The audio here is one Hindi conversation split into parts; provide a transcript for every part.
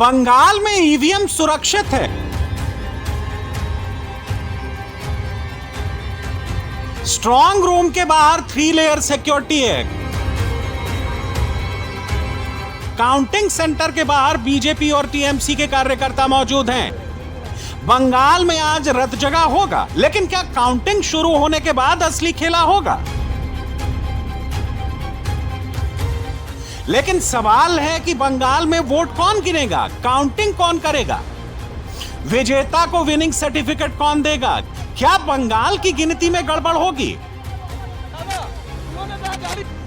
बंगाल में ईवीएम सुरक्षित है। स्ट्रांग रूम के बाहर 3 लेयर सिक्योरिटी है। काउंटिंग सेंटर के बाहर बीजेपी और टीएमसी के कार्यकर्ता मौजूद हैं। बंगाल में आज रत जगह होगा, लेकिन क्या काउंटिंग शुरू होने के बाद असली खेला होगा? लेकिन सवाल है कि बंगाल में वोट कौन गिनेगा, काउंटिंग कौन करेगा, विजेता को विनिंग सर्टिफिकेट कौन देगा? क्या बंगाल की गिनती में गड़बड़ होगी?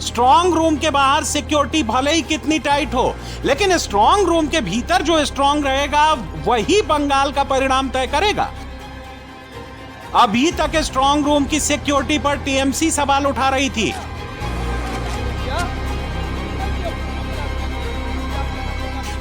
स्ट्रांग रूम के बाहर सिक्योरिटी भले ही कितनी टाइट हो, लेकिन स्ट्रांग रूम के भीतर जो स्ट्रांग रहेगा वही बंगाल का परिणाम तय करेगा। अभी तक स्ट्रांग रूम की सिक्योरिटी पर टीएमसी सवाल उठा रही थी।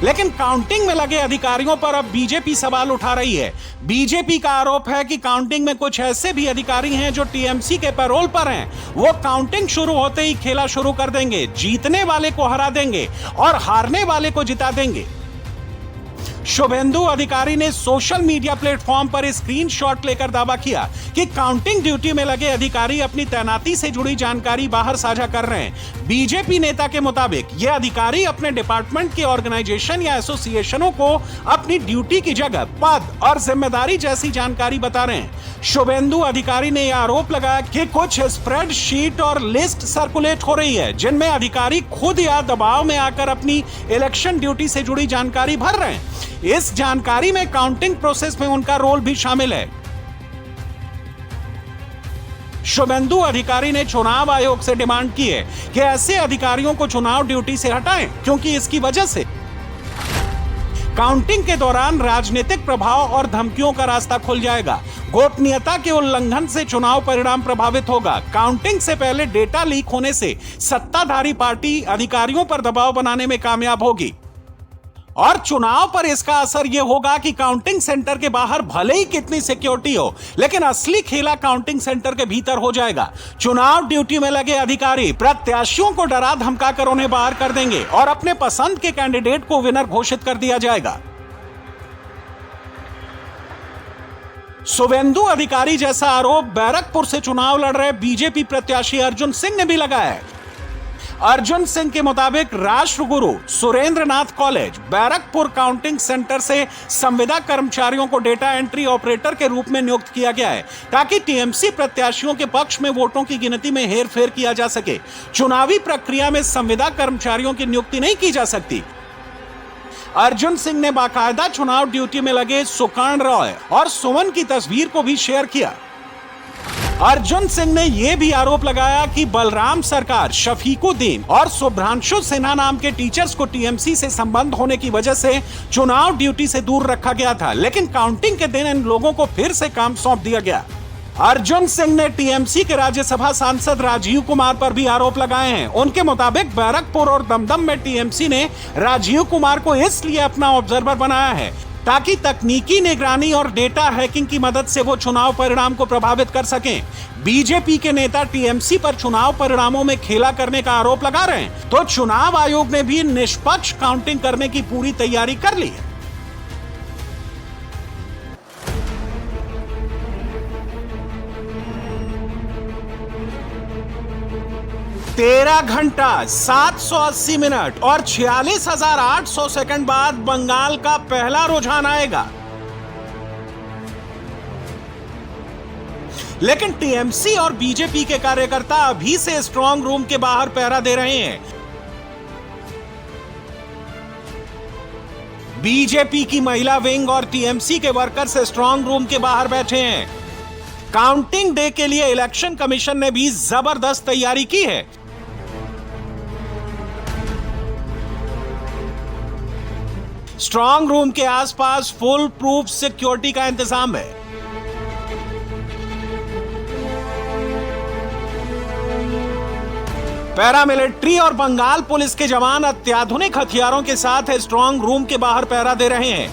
लेकिन काउंटिंग में लगे अधिकारियों पर अब बीजेपी सवाल उठा रही है। बीजेपी का आरोप है कि काउंटिंग में कुछ ऐसे भी अधिकारी हैं जो टीएमसी के पैरोल पर हैं। वो काउंटिंग शुरू होते ही खेला शुरू कर देंगे, जीतने वाले को हरा देंगे और हारने वाले को जिता देंगे। शुभेंदु अधिकारी ने सोशल मीडिया प्लेटफॉर्म पर स्क्रीनशॉट लेकर दावा किया कि काउंटिंग ड्यूटी में लगे अधिकारी अपनी तैनाती से जुड़ी जानकारी बाहर साझा कर रहे हैं। बीजेपी नेता के मुताबिक ये अधिकारी अपने डिपार्टमेंट के ऑर्गेनाइजेशन या एसोसिएशनों को अपनी ड्यूटी की जगह, पद और जिम्मेदारी जैसी जानकारी बता रहे हैं। शुभेंदु अधिकारी ने यह आरोप लगाया कि कुछ स्प्रेडशीट और लिस्ट सर्कुलेट हो रही है, जिनमें अधिकारी खुद या दबाव में आकर अपनी इलेक्शन ड्यूटी से जुड़ी जानकारी भर रहे हैं। इस जानकारी में काउंटिंग प्रोसेस में उनका रोल भी शामिल है। शुभेंदु अधिकारी ने चुनाव आयोग से डिमांड की है कि ऐसे अधिकारियों को चुनाव ड्यूटी से हटाएं, क्योंकि इसकी वजह से काउंटिंग के दौरान राजनीतिक प्रभाव और धमकियों का रास्ता खुल जाएगा। गोपनीयता के उल्लंघन से चुनाव परिणाम प्रभावित होगा। काउंटिंग से पहले डेटा लीक होने से सत्ताधारी पार्टी अधिकारियों पर दबाव बनाने में कामयाब होगी और चुनाव पर इसका असर यह होगा कि काउंटिंग सेंटर के बाहर भले ही कितनी सिक्योरिटी हो, लेकिन असली खेला काउंटिंग सेंटर के भीतर हो जाएगा। चुनाव ड्यूटी में लगे अधिकारी प्रत्याशियों को डरा धमकाकर उन्हें बाहर कर देंगे और अपने पसंद के कैंडिडेट को विनर घोषित कर दिया जाएगा। शुभेंदु अधिकारी जैसा आरोप बैरकपुर से चुनाव लड़ रहे बीजेपी प्रत्याशी अर्जुन सिंह ने भी लगाया है। अर्जुन सिंह के मुताबिक Rashtraguru Surendranath college Barrackpore counting centre से संविदा कर्मचारियों को डेटा एंट्री ऑपरेटर के रूप में नियुक्त किया गया है, ताकि टीएमसी प्रत्याशियों के पक्ष में वोटों की गिनती में हेरफेर किया जा सके। चुनावी प्रक्रिया में संविदा कर्मचारियों की नियुक्ति नहीं की जा सकती। अर्जुन सिंह ने बाकायदा चुनाव ड्यूटी में लगे सुकर्ण रॉय और सुमन की तस्वीर को भी शेयर किया। अर्जुन सिंह ने यह भी आरोप लगाया कि बलराम सरकार, शफीकुद्दीन और शुभ्रांशु सिन्हा नाम के टीचर्स को टीएमसी से संबंध होने की वजह से चुनाव ड्यूटी से दूर रखा गया था, लेकिन काउंटिंग के दिन इन लोगों को फिर से काम सौंप दिया गया। अर्जुन सिंह ने टीएमसी के राज्यसभा सांसद राजीव कुमार पर भी आरोप लगाए हैं। उनके मुताबिक बैरकपुर और दमदम में टीएमसी ने राजीव कुमार को इसलिए अपना ऑब्जर्वर बनाया है ताकि तकनीकी निगरानी और डेटा हैकिंग की मदद से वो चुनाव परिणाम को प्रभावित कर सकें। बीजेपी के नेता टीएमसी पर चुनाव परिणामों में खेला करने का आरोप लगा रहे हैं, तो चुनाव आयोग ने भी निष्पक्ष काउंटिंग करने की पूरी तैयारी कर ली है। तेरह घंटा 780 मिनट और 46,800 सेकंड बाद बंगाल का पहला रुझान आएगा, लेकिन टीएमसी और बीजेपी के कार्यकर्ता अभी से स्ट्रांग रूम के बाहर पहरा दे रहे हैं। बीजेपी की महिला विंग और टीएमसी के वर्कर्स स्ट्रांग रूम के बाहर बैठे हैं। काउंटिंग डे के लिए इलेक्शन कमीशन ने भी जबरदस्त तैयारी की है। स्ट्रांग रूम के आसपास फुल प्रूफ सिक्योरिटी का इंतजाम है। पैरामिलिट्री और बंगाल पुलिस के जवान अत्याधुनिक हथियारों के साथ स्ट्रांग रूम के बाहर पहरा दे रहे हैं।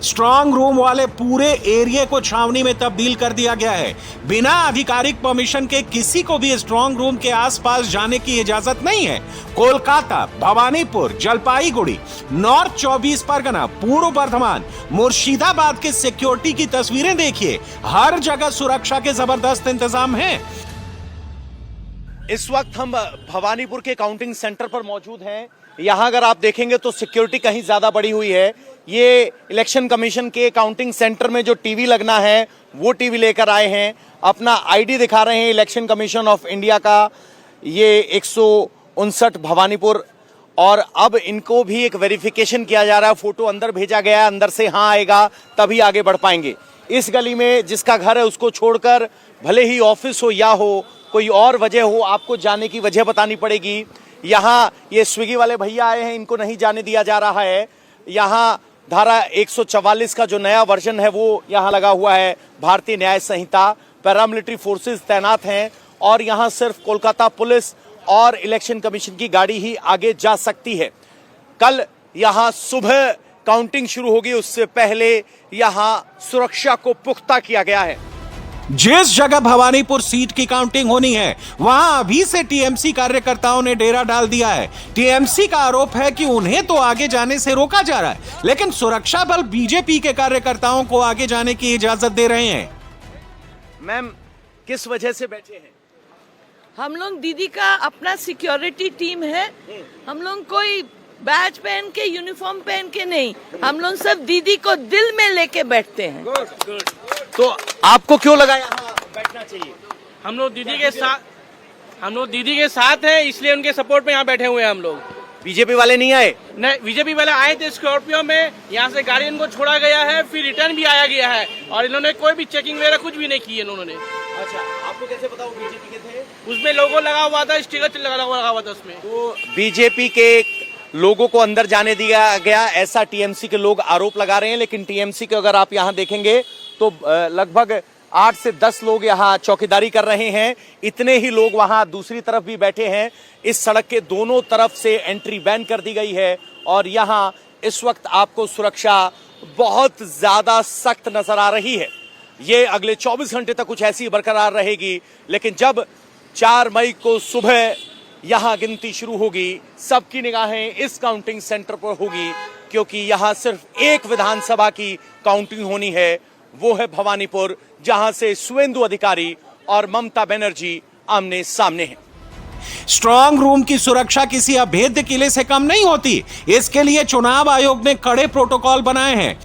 स्ट्रांग रूम वाले पूरे एरिया को छावनी में तब्दील कर दिया गया है। बिना आधिकारिक परमिशन के किसी को भी स्ट्रांग रूम के आसपास जाने की इजाजत नहीं है। कोलकाता, भवानीपुर, जलपाईगुड़ी, नॉर्थ 24 परगना, पूर्व बर्धमान, मुर्शिदाबाद के सिक्योरिटी की तस्वीरें देखिए। हर जगह सुरक्षा के जबरदस्त इंतजाम हैं। इस वक्त हम भवानीपुर के काउंटिंग सेंटर पर मौजूद हैं। यहाँ अगर आप देखेंगे तो सिक्योरिटी कहीं ज्यादा बढ़ी हुई है। ये इलेक्शन कमीशन के काउंटिंग सेंटर में जो टीवी लगना है वो टीवी लेकर आए हैं, अपना आईडी दिखा रहे हैं इलेक्शन कमीशन ऑफ इंडिया का। ये 159 भवानीपुर, और अब इनको भी एक वेरिफिकेशन किया जा रहा है। फोटो अंदर भेजा गया है, अंदर से हाँ आएगा तभी आगे बढ़ पाएंगे। इस गली में जिसका घर है उसको छोड़कर, भले ही ऑफिस हो या हो, कोई और वजह हो, आपको जाने की वजह बतानी पड़ेगी। यहाँ ये स्विगी वाले भैया आए हैं, इनको नहीं जाने दिया जा रहा है। यहाँ धारा 144 का जो नया वर्जन है वो यहाँ लगा हुआ है, भारतीय न्याय संहिता। पैरामिलिट्री फोर्सेस तैनात हैं और यहाँ सिर्फ कोलकाता पुलिस और इलेक्शन कमीशन की गाड़ी ही आगे जा सकती है। कल यहाँ सुबह काउंटिंग शुरू होगी, उससे पहले यहाँ सुरक्षा को पुख्ता किया गया है। जिस जगह भवानीपुर सीट की काउंटिंग होनी है वहां अभी से टीएमसी कार्यकर्ताओं ने डेरा डाल दिया है। टीएमसी का आरोप है कि उन्हें तो आगे जाने से रोका जा रहा है, लेकिन सुरक्षा बल बीजेपी के कार्यकर्ताओं को आगे जाने की इजाजत दे रहे हैं। मैम, किस वजह से बैठे हैं? हम लोग दीदी का अपना सिक्योरिटी टीम है। हम लोग कोई बैच पहन के, यूनिफॉर्म पहन के नहीं, हम लोग सब दीदी को दिल में लेके बैठते हैं। तो आपको क्यों लगा यहाँ बैठना चाहिए? हम लोग दीदी के साथ हैं, इसलिए उनके सपोर्ट में यहाँ बैठे हुए हैं हम लोग। बीजेपी वाले नहीं आए? नहीं, बीजेपी वाले आए थे स्कॉर्पियो में, यहाँ से गाड़ी इनको छोड़ा गया है, फिर रिटर्न भी आया गया है, और इन्होंने कोई भी चेकिंग वगैरह कुछ भी नहीं की है इन्होंने। अच्छा, आपको कैसे पता वो बीजेपी के थे? उसमें लोगो लगा हुआ था, स्टिकर लगा हुआ था उसमें। तो बीजेपी के लोगों को अंदर जाने दिया गया, ऐसा टीएमसी के लोग आरोप लगा रहे हैं। लेकिन टीएमसी के अगर आप यहाँ देखेंगे तो लगभग 8 से 10 लोग यहाँ चौकीदारी कर रहे हैं। इतने ही लोग वहाँ दूसरी तरफ भी बैठे हैं। इस सड़क के दोनों तरफ से एंट्री बैन कर दी गई है और यहाँ इस वक्त आपको सुरक्षा बहुत ज्यादा सख्त नजर आ रही है। ये अगले 24 घंटे तक कुछ ऐसी बरकरार रहेगी, लेकिन जब 4 मई को सुबह यहाँ गिनती शुरू होगी, सबकी निगाहें इस काउंटिंग सेंटर पर होगी, क्योंकि यहाँ सिर्फ एक विधानसभा की काउंटिंग होनी है, वो है भवानीपुर, जहां से सुवेंदु अधिकारी और ममता बनर्जी आमने सामने हैं। स्ट्रांग रूम की सुरक्षा किसी अभेद्य किले से कम नहीं होती। इसके लिए चुनाव आयोग ने कड़े प्रोटोकॉल बनाए हैं।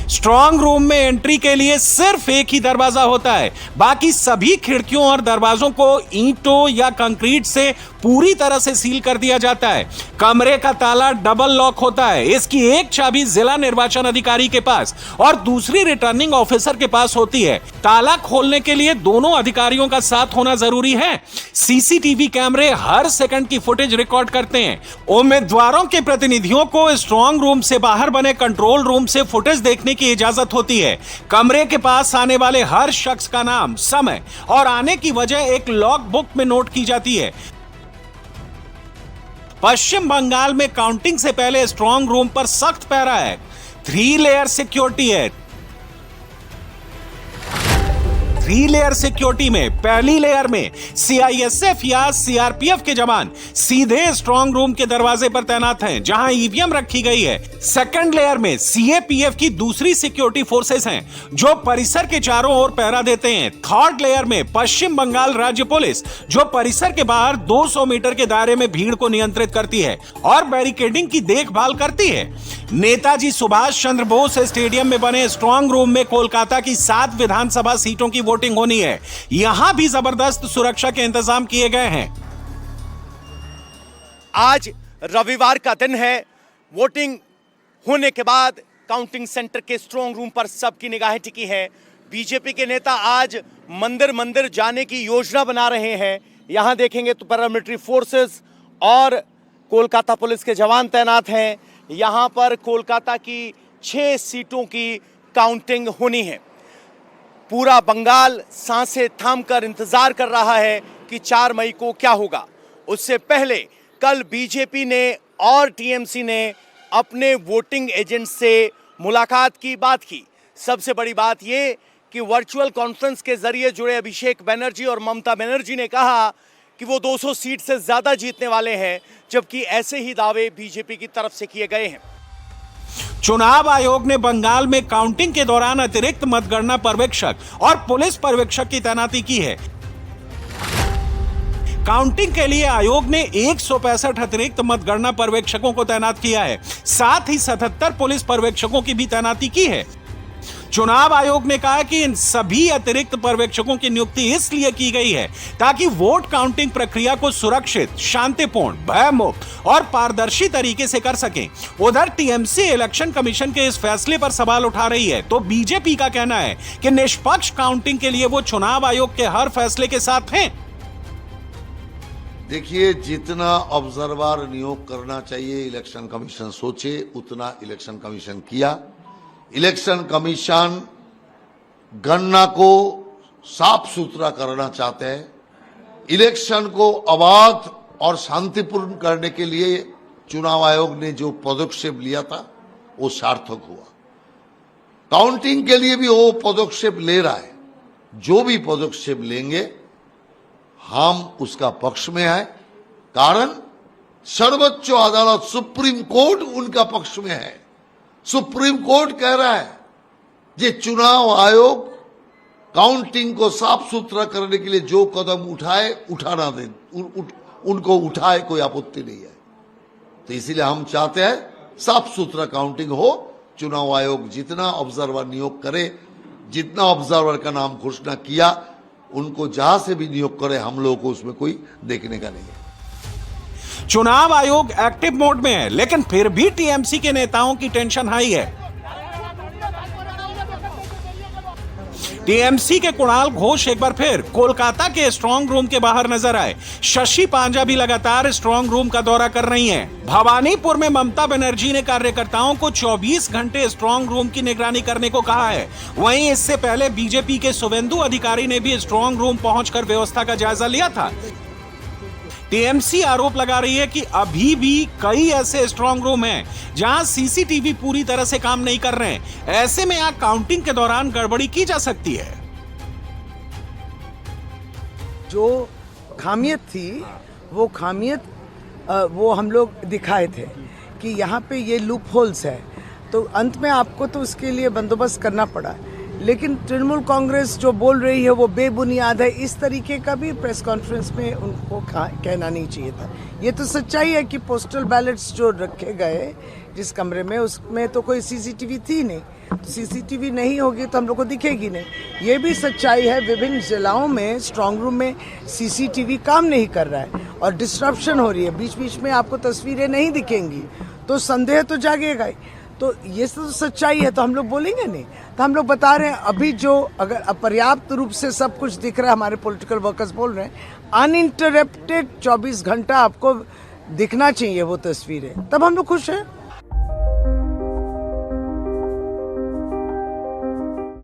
स्ट्रांग रूम में एंट्री के लिए सिर्फ एक ही दरवाजा होता है, बाकी सभी खिड़कियों और दरवाजों को ईंटों या कंक्रीट से पूरी तरह से सील कर दिया जाता है। कमरे का ताला डबल लॉक होता है। इसकी एक चाबी जिला निर्वाचन अधिकारी के पास और दूसरी रिटर्निंग ऑफिसर के पास होती है। ताला खोलने के लिए दोनों अधिकारियों का साथ होना जरूरी है। सीसीटीवी कैमरे हर सेकंड की फुटेज रिकॉर्ड करते हैं। उम्मीदवारों के प्रतिनिधियों को स्ट्रांग रूम से बाहर बने कंट्रोल रूम से फुटेज देखने की इजाजत होती है। कमरे के पास आने वाले हर शख्स का नाम, समय और आने की वजह एक लॉग बुक में नोट की जाती है। पश्चिम बंगाल में काउंटिंग से पहले स्ट्रांग रूम पर सख्त पहरा है। 3 लेयर सिक्योरिटी है। 3 लेयर सिक्योरिटी में पहली लेयर में सीआईएसएफ या सीआरपीएफ के जवान सीधे स्ट्रांग रूम के दरवाजे पर तैनात हैं, जहां ईवीएम रखी गई है। सेकंड लेयर में सीएपीएफ की दूसरी सिक्योरिटी फोर्सेस हैं, जो परिसर के चारों ओर पहरा देते हैं। थर्ड लेयर में पश्चिम बंगाल राज्य पुलिस, जो परिसर के बाहर 200 मीटर के दायरे में भीड़ को नियंत्रित करती है और बैरिकेडिंग की देखभाल करती है। नेताजी सुभाष चंद्र बोस स्टेडियम में बने स्ट्रांग रूम में कोलकाता की 7 विधानसभा सीटों की वोटिंग होनी है। यहां भी जबरदस्त सुरक्षा के इंतजाम किए गए हैं। आज रविवार का दिन है। वोटिंग होने के बाद काउंटिंग सेंटर के स्ट्रांग रूम पर सबकी निगाहें टिकी हैं। बीजेपी के नेता आज मंदिर मंदिर जाने की योजना बना रहे हैं। यहां देखेंगे तो पैरामिलिट्री फोर्सेस और कोलकाता पुलिस के जवान तैनात हैं। यहां पर कोलकाता की 6 सीटों की काउंटिंग होनी है। पूरा बंगाल सांसें थामकर इंतजार कर रहा है कि 4 मई को क्या होगा। उससे पहले कल बीजेपी ने और टीएमसी ने अपने वोटिंग एजेंट से मुलाकात की, बात की। सबसे बड़ी बात ये कि वर्चुअल कॉन्फ्रेंस के जरिए जुड़े अभिषेक बनर्जी और ममता बनर्जी ने कहा कि वो 200 सीट से ज्यादा जीतने वाले हैं, जबकि ऐसे ही दावे बीजेपी की तरफ से किए गए हैं। चुनाव आयोग ने बंगाल में काउंटिंग के दौरान अतिरिक्त मतगणना पर्यवेक्षक और पुलिस पर्यवेक्षक की तैनाती की है। काउंटिंग के लिए आयोग ने 165 अतिरिक्त मतगणना पर्यवेक्षकों को तैनात किया है, साथ ही 77 पुलिस पर्यवेक्षकों की भी तैनाती की है। चुनाव आयोग ने कहा कि इन सभी अतिरिक्त पर्यवेक्षकों की नियुक्ति इसलिए की गई है ताकि वोट काउंटिंग प्रक्रिया को सुरक्षित, शांतिपूर्ण, भयमुक्त और पारदर्शी तरीके से कर सकें। उधर टीएमसी इलेक्शन कमीशन के इस फैसले पर सवाल उठा रही है, तो बीजेपी का कहना है कि निष्पक्ष काउंटिंग के लिए वो चुनाव आयोग के हर फैसले के साथ हैं। देखिए, जितना ऑब्जर्वर नियोग करना चाहिए इलेक्शन कमीशन सोचे, उतना इलेक्शन कमीशन किया। इलेक्शन कमीशन गणना को साफ सुथरा करना चाहते हैं। इलेक्शन को अबाध और शांतिपूर्ण करने के लिए चुनाव आयोग ने जो पदक्षेप लिया था वो सार्थक हुआ। काउंटिंग के लिए भी वो पदक्षेप ले रहा है। जो भी पदक्षेप लेंगे हम उसका पक्ष में है, कारण सर्वोच्च अदालत सुप्रीम कोर्ट उनका पक्ष में है। सुप्रीम कोर्ट कह रहा है कि चुनाव आयोग काउंटिंग को साफ सुथरा करने के लिए जो कदम उठाए उठाना दे, उनको उठाए, कोई आपत्ति नहीं है। तो इसीलिए हम चाहते हैं साफ सुथरा काउंटिंग हो। चुनाव आयोग जितना ऑब्जर्वर नियोग करे, जितना ऑब्जर्वर का नाम घोषणा किया, उनको जहां से भी नियोग करे, हम लोगों को उसमें कोई देखने का नहीं है। चुनाव आयोग एक्टिव मोड में है, लेकिन फिर भी टीएमसी के नेताओं की टेंशन हाई है। टीएमसी के कुणाल घोष एक बार फिर कोलकाता के स्ट्रांग रूम के बाहर नजर आए। शशि पांजा भी लगातार स्ट्रांग रूम का दौरा कर रही हैं। भवानीपुर में ममता बनर्जी ने कार्यकर्ताओं को 24 घंटे स्ट्रांग रूम की निगरानी करने को कहा है। वहीं इससे पहले बीजेपी के शुभेंदु अधिकारी ने भी स्ट्रांग रूम पहुंचकर व्यवस्था का जायजा लिया था। टीएमसी आरोप लगा रही है कि अभी भी कई ऐसे स्ट्रांग रूम हैं जहां सीसीटीवी पूरी तरह से काम नहीं कर रहे हैं। ऐसे में यहां काउंटिंग के दौरान गड़बड़ी की जा सकती है। जो खामियत थी वो खामियत वो हम लोग दिखाए थे कि यहाँ पे ये लूप होल्स है, तो अंत में आपको तो उसके लिए बंदोबस्त करना पड़ा। लेकिन तृणमूल कांग्रेस जो बोल रही है वो बेबुनियाद है, इस तरीके का भी प्रेस कॉन्फ्रेंस में उनको कहना नहीं चाहिए था। ये तो सच्चाई है कि पोस्टल बैलेट्स जो रखे गए जिस कमरे में, उसमें तो कोई सीसीटीवी थी नहीं। तो सीसीटीवी नहीं होगी तो हम लोग को दिखेगी नहीं। ये भी सच्चाई है, विभिन्न जिलाओं में स्ट्रांग रूम में सीसीटीवी काम नहीं कर रहा है और डिस्ट्रप्शन हो रही है। बीच बीच में आपको तस्वीरें नहीं दिखेंगी तो संदेह तो जागेगा ही। तो ये तो सच्चाई है, तो हम लोग बोलेंगे नहीं। तो हम लोग बता रहे हैं अभी जो अगर अपर्याप्त रूप से सब कुछ दिख रहा है, हमारे पॉलिटिकल वर्कर्स बोल रहे हैं, अनइंटरप्टेड 24 घंटा आपको दिखना चाहिए वो तस्वीरें, तब हम लोग खुश हैं।